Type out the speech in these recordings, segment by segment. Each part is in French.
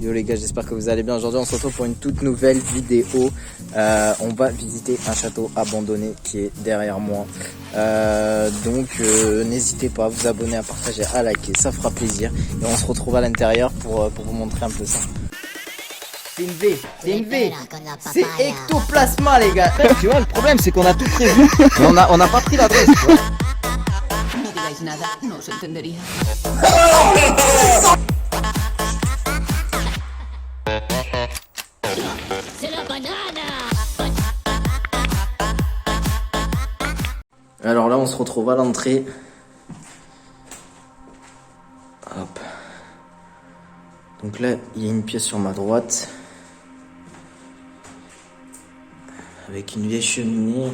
Yo les gars, j'espère que vous allez bien. Aujourd'hui on se retrouve pour une toute nouvelle vidéo. On va visiter un château abandonné qui est derrière moi. Donc n'hésitez pas à vous abonner, à partager, à liker, ça fera plaisir. Et on se retrouve à l'intérieur pour vous montrer un peu ça. C'est une V, c'est une V. C'est ectoplasma les gars. Tu vois, le problème c'est qu'on a tout prévu. Mais on n'a pas pris l'adresse, tu vois. No digáis nada, no os entendería. C'est la banane. Alors là on se retrouve à l'entrée. Hop. Donc là il y a une pièce sur ma droite. Avec une vieille cheminée.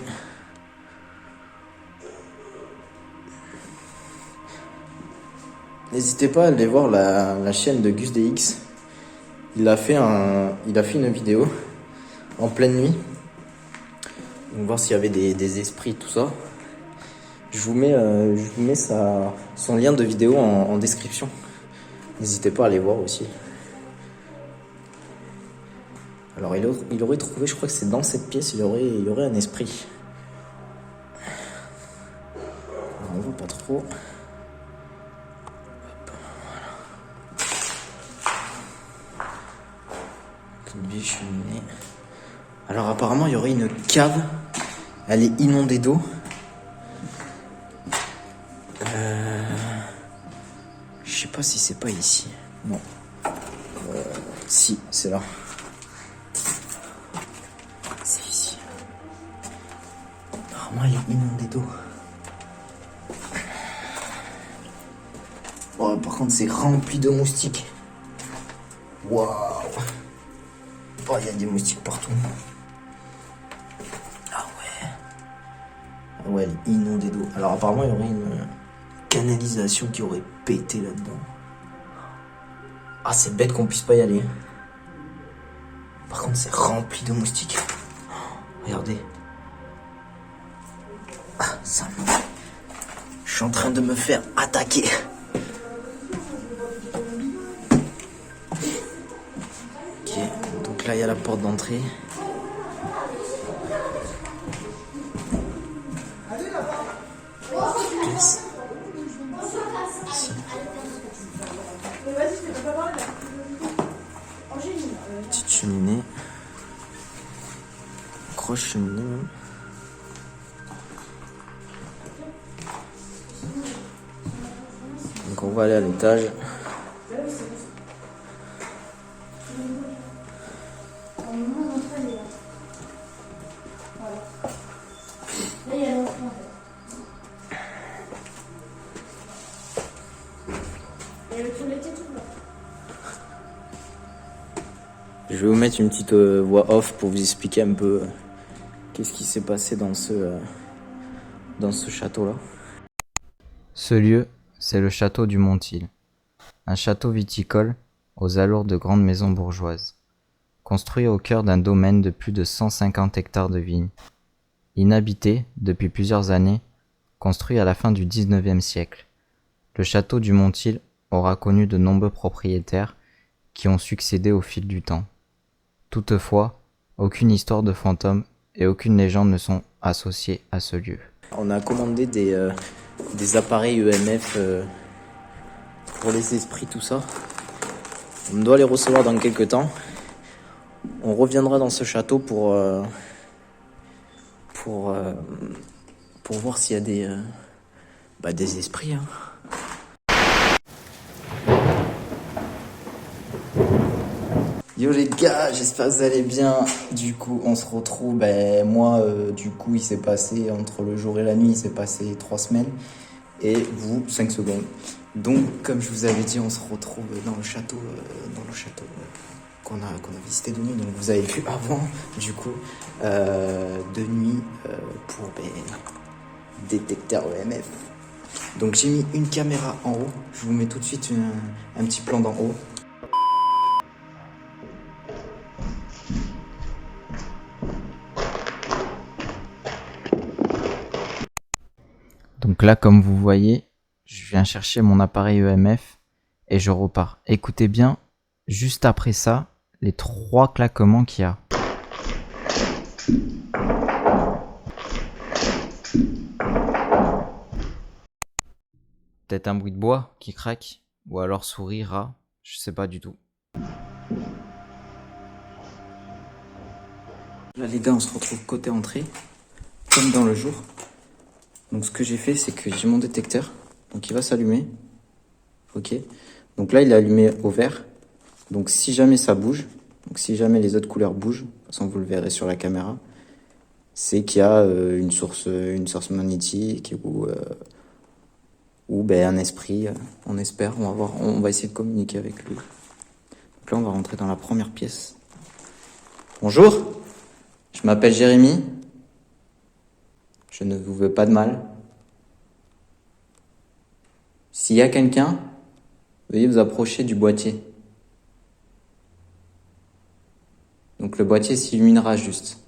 N'hésitez pas à aller voir la chaîne de Gus DX. Il a fait une vidéo en pleine nuit. Donc voir s'il y avait des esprits, tout ça. Je vous mets son lien de vidéo en description. N'hésitez pas à aller voir aussi. Alors il aurait trouvé, je crois que c'est dans cette pièce, il y aurait un esprit. Alors, on voit pas trop. Une vieille cheminée. Alors apparemment il y aurait une cave. Elle est inondée d'eau. Je sais pas si c'est pas ici. Non. Si, c'est là. C'est ici. Apparemment elle est inondée d'eau. Oh, par contre c'est rempli de moustiques. Waouh. Oh, il y a des moustiques partout. Ah ouais. Ah ouais, elle est inondée d'eau. Alors apparemment, il y aurait une canalisation qui aurait pété là-dedans. Ah, c'est bête qu'on puisse pas y aller. Par contre, c'est rempli de moustiques. Oh, regardez. Ah, ça me... Je suis en train de me faire attaquer. Là, il y a la porte d'entrée. Pièce. Ici. Petite cheminée. Grosse cheminée même. Donc on va aller à l'étage. Je vais vous mettre une petite voix off pour vous expliquer un peu qu'est-ce qui s'est passé dans ce château-là. Ce lieu, c'est le château du Montil, un château viticole aux allures de grandes maisons bourgeoises, construit au cœur d'un domaine de plus de 150 hectares de vignes, inhabité depuis plusieurs années, construit à la fin du XIXe siècle. Le château du Montil aura connu de nombreux propriétaires qui ont succédé au fil du temps. Toutefois, aucune histoire de fantôme et aucune légende ne sont associées à ce lieu. On a commandé des appareils EMF pour les esprits, tout ça. On doit les recevoir dans quelques temps. On reviendra dans ce château pour voir s'il y a des esprits. Hein. Yo les gars, j'espère que vous allez bien. Du coup, on se retrouve. Moi, du coup, il s'est passé entre le jour et la nuit, il s'est passé 3 semaines. Et vous, 5 secondes. Donc, comme je vous avais dit, on se retrouve dans le château, qu'on a visité de nuit. Donc, vous avez vu avant, du coup, de nuit pour détecteur EMF. Donc, j'ai mis une caméra en haut. Je vous mets tout de suite un petit plan d'en haut. Donc là, comme vous voyez, je viens chercher mon appareil EMF et je repars. Écoutez bien juste après ça, les 3 claquements qu'il y a. Peut-être un bruit de bois qui craque, ou alors souris, rat, je sais pas du tout. Là les gars, on se retrouve côté entrée, comme dans le jour. Donc ce que j'ai fait, c'est que j'ai mon détecteur, donc il va s'allumer. Ok. Donc là il est allumé au vert. Donc si jamais ça bouge, donc si jamais les autres couleurs bougent, de toute façon vous le verrez sur la caméra, c'est qu'il y a une source magnétique ou ben, un esprit, on espère, on va essayer de communiquer avec lui. Donc là on va rentrer dans la première pièce. Bonjour, je m'appelle Jérémy, je ne vous veux pas de mal. S'il y a quelqu'un, veuillez vous approcher du boîtier. Donc le boîtier s'illuminera juste.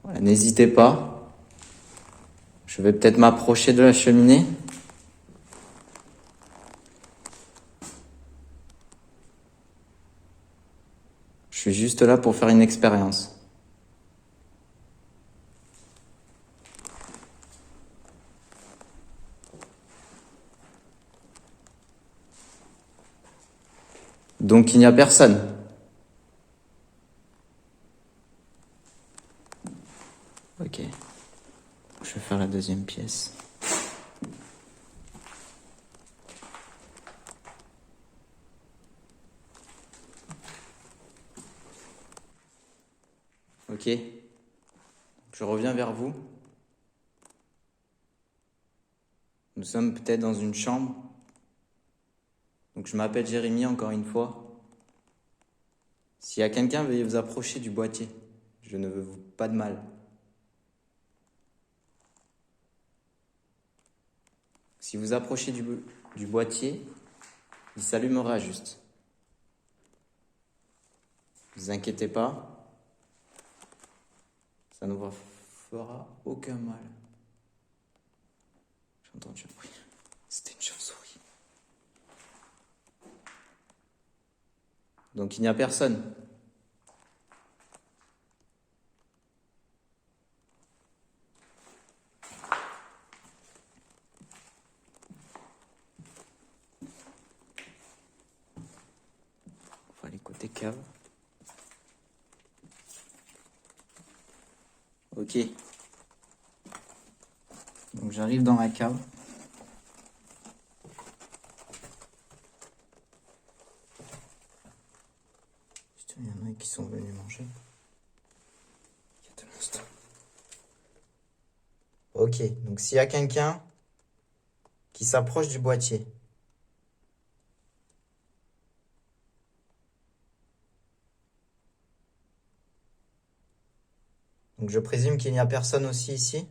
Voilà, n'hésitez pas. Je vais peut-être m'approcher de la cheminée. Je suis juste là pour faire une expérience. Donc il n'y a personne. Ok. Je vais faire la deuxième pièce. Ok. Je reviens vers vous. Nous sommes peut-être dans une chambre. Donc je m'appelle Jérémy encore une fois. S'il y a quelqu'un, veuillez vous approcher du boîtier. Je ne veux pas de mal. Si vous approchez du boîtier, il s'allumera juste. Ne vous inquiétez pas. Ça ne vous fera aucun mal. J'ai entendu un bruit. C'était une chauve-souris. Donc il n'y a personne. On va aller côté cave. Ok. Donc j'arrive dans la cave. Putain, il y en a qui sont venus manger. Il y a des monstres. Ok, donc s'il y a quelqu'un qui s'approche du boîtier. Donc je présume qu'il n'y a personne aussi ici.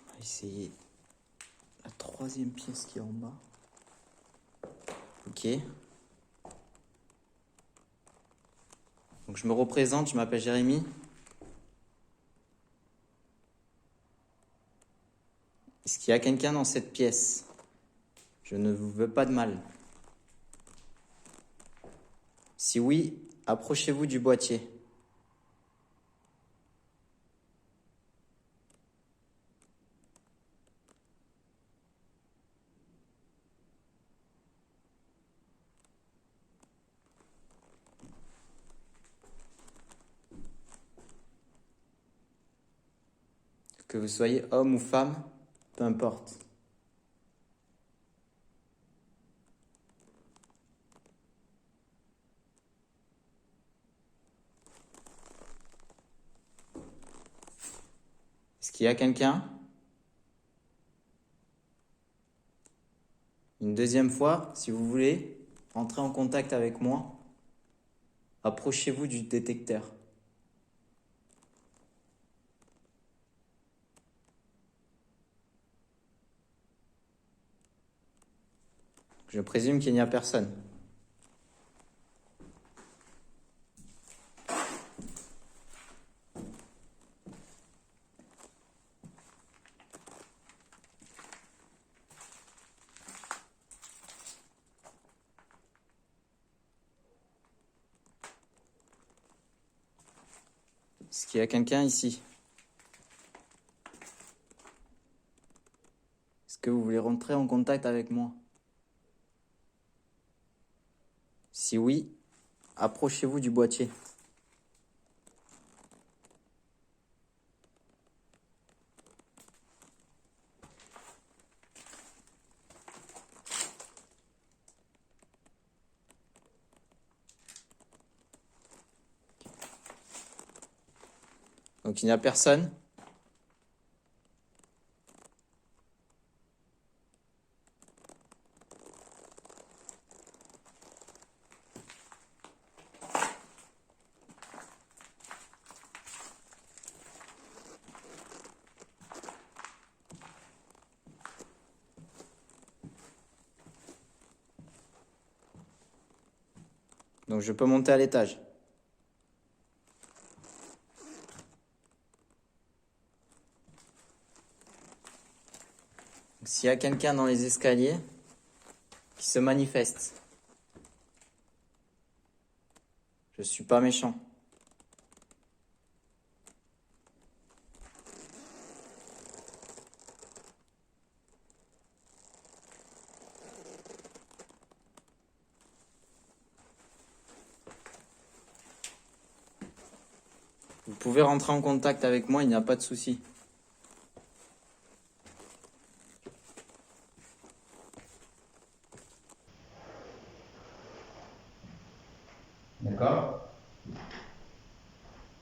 On va essayer la troisième pièce qui est en bas. Ok. Donc je me représente, je m'appelle Jérémy. Est-ce qu'il y a quelqu'un dans cette pièce? Je ne vous veux pas de mal. Si oui, approchez-vous du boîtier. Que vous soyez homme ou femme, peu importe. Est-ce qu'il y a quelqu'un? Une deuxième fois, si vous voulez, entrez en contact avec moi. Approchez-vous du détecteur. Je présume qu'il n'y a personne. Est-ce qu'il y a quelqu'un ici? Est-ce que vous voulez rentrer en contact avec moi? Si oui, approchez-vous du boîtier. Donc il n'y a personne. Donc je peux monter à l'étage. S'il y a quelqu'un dans les escaliers qui se manifeste, je suis pas méchant. Vous pouvez rentrer en contact avec moi, il n'y a pas de souci. D'accord?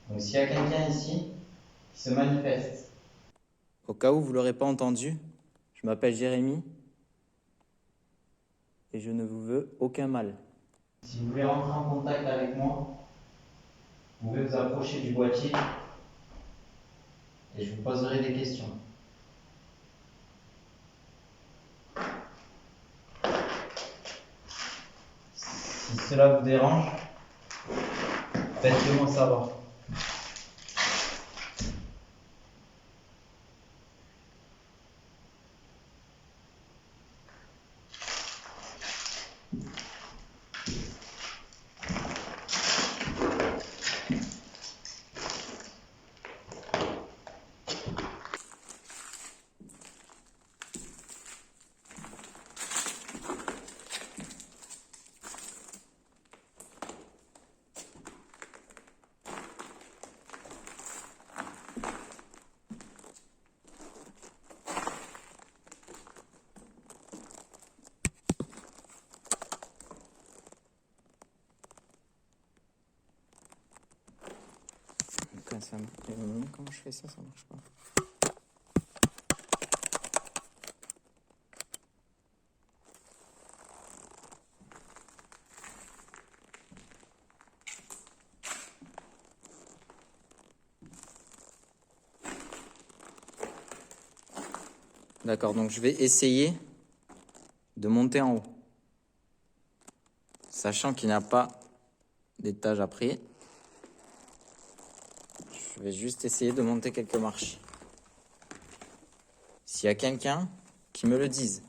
Donc s'il y a quelqu'un ici qui se manifeste. Au cas où vous ne l'aurez pas entendu, je m'appelle Jérémy et je ne vous veux aucun mal. Si vous voulez rentrer en contact avec moi, vous pouvez vous approcher du boîtier et je vous poserai des questions. Si cela vous dérange, faites-le moi savoir. Comment je fais ça, ça marche pas. D'accord, donc je vais essayer de monter en haut. Sachant qu'il n'y a pas d'étage après. Je vais juste essayer de monter quelques marches. S'il y a quelqu'un qui me le dise.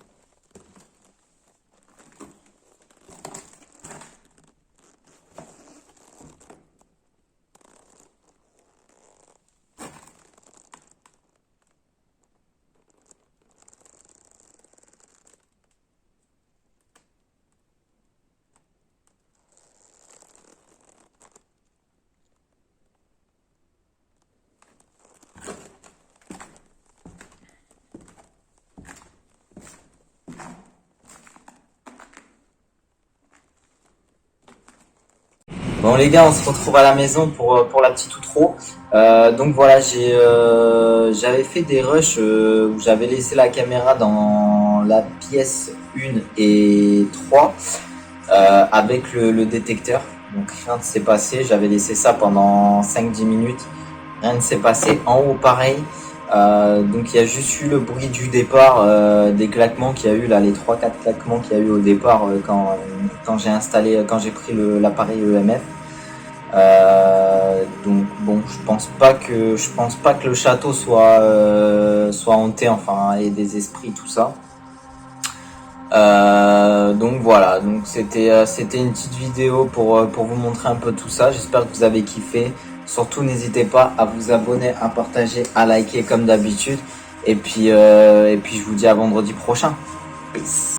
Bon les gars, on se retrouve à la maison pour la petite outro. Donc voilà, j'avais fait des rushs où j'avais laissé la caméra dans la pièce 1 et 3 avec le détecteur. Donc rien ne s'est passé, j'avais laissé ça pendant 5-10 minutes. Rien ne s'est passé. En haut pareil, Donc il y a juste eu le bruit du départ, des claquements qu'il y a eu là, les 3-4 claquements qu'il y a eu au départ quand j'ai installé, quand j'ai pris l'appareil EMF. Donc bon, je pense pas que le château soit hanté, enfin, et des esprits, tout ça. Donc voilà, donc c'était une petite vidéo pour vous montrer un peu tout ça. J'espère que vous avez kiffé. Surtout n'hésitez pas à vous abonner, à partager, à liker comme d'habitude. Et puis je vous dis à vendredi prochain. Peace.